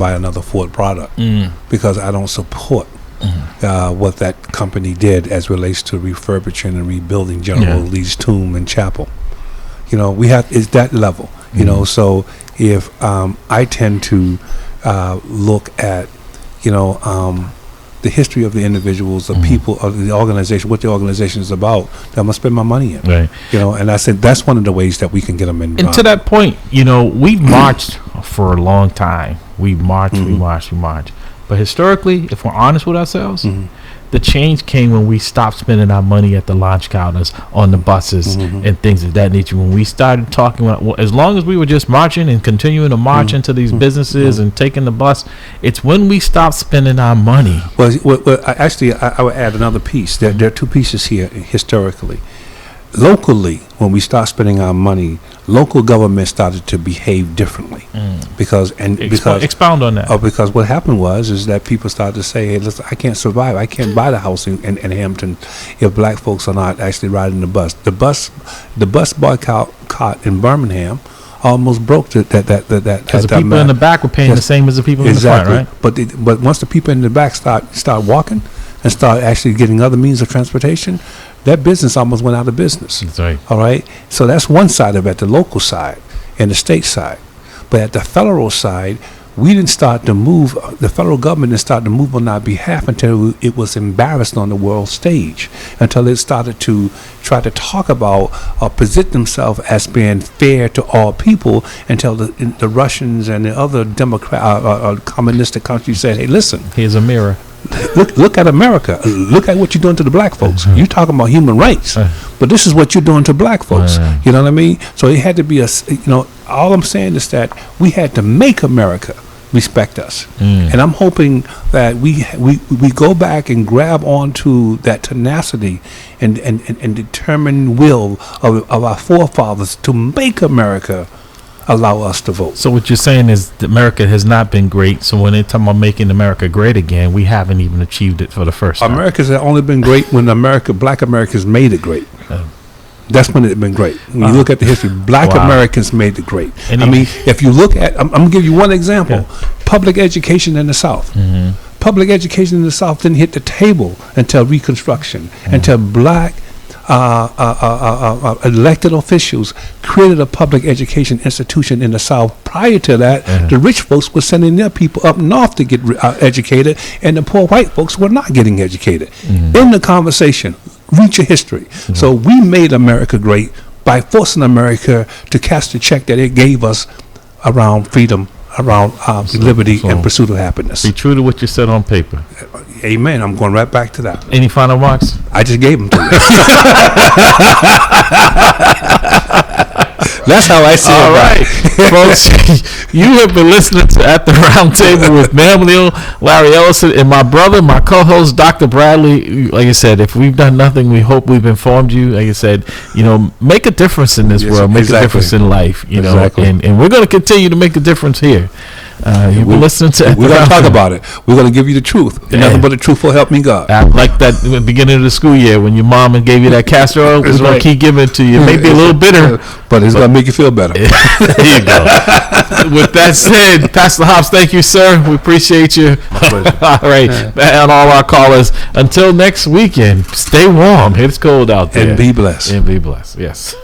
buy another Ford product because I don't support what that company did as relates to refurbishing and rebuilding General Lee's tomb and chapel. We have it's that level. So if I tend to look at the history of the individuals, the people, of the organization, what the organization is about, that I'm gonna spend my money in. Right. And I said that's one of the ways that we can get them involved. And to that point, we've marched for a long time. We march. But historically, if we're honest with ourselves, the change came when we stopped spending our money at the launch counters, on the buses, and things of that nature. When we started talking, as long as we were just marching and continuing to march into these businesses and taking the bus, it's when we stopped spending our money. Well, actually, I would add another piece. There are two pieces here historically. Locally, when we start spending our money, local government started to behave differently because expound on that. Because what happened is that people started to say, "Hey, listen, I can't survive. I can't buy the house in Hampton if black folks are not actually riding the bus." The bus boycott in Birmingham almost broke that. Because the people in the back were paying the same as the people in the front, right? But once the people in the back start walking and start actually getting other means of transportation, that business almost went out of business. That's right. All right. So that's one side of it, the local side and the state side. But at the federal side, we didn't start to move. The federal government didn't start to move on our behalf until it was embarrassed on the world stage, until it started to try to talk about or present themselves as being fair to all people, until the Russians and the other communistic countries said, "Hey, listen, here's a mirror. Look at America. Look at what you're doing to the black folks. You're talking about human rights, but this is what you're doing to black folks." You know what I mean? So it had to be all I'm saying is that we had to make America respect us. And I'm hoping that we go back and grab onto that tenacity and determined will of our forefathers to make America allow us to vote. So what you're saying is that America has not been great. So when they talk about making America great again, we haven't even achieved it for the first time. America's only been great when black Americans made it great. That's when it's been great. When you look at the history, black Americans made it great. If you look at, I'm going to give you one example. Public education in the South. Public education in the South didn't hit the table until Reconstruction, until black elected officials created a public education institution in the South. Prior to that, the rich folks were sending their people up north to get educated, and the poor white folks were not getting educated. In the conversation, read your history. So we made America great by forcing America to cash the check that it gave us around freedom, around liberty, and pursuit of happiness. Be true to what you said on paper. Amen. I'm going right back to that. Any final remarks? I just gave them to you. That's how I see it. All right, folks. You have been listening to At the Round Table with Ma'am Leo, Larry Ellison, and my brother, my co-host, Dr. Bradley. Like I said, if we've done nothing, we hope we've informed you. Like I said, make a difference in this world, make a difference in life. And we're going to continue to make a difference here. You've been listening to. We're going to talk about it. We're going to give you the truth. Nothing but the truth will help me God. I like that in the beginning of the school year when your mom gave you that castor oil. We're going to keep giving it to you. It may be a little bitter, but it's going to make you feel better. There you go. With that said, Pastor Hobbs, thank you, sir. We appreciate you. All right. And all our callers. Until next weekend, stay warm. It's cold out there. And be blessed. And be blessed. Yes.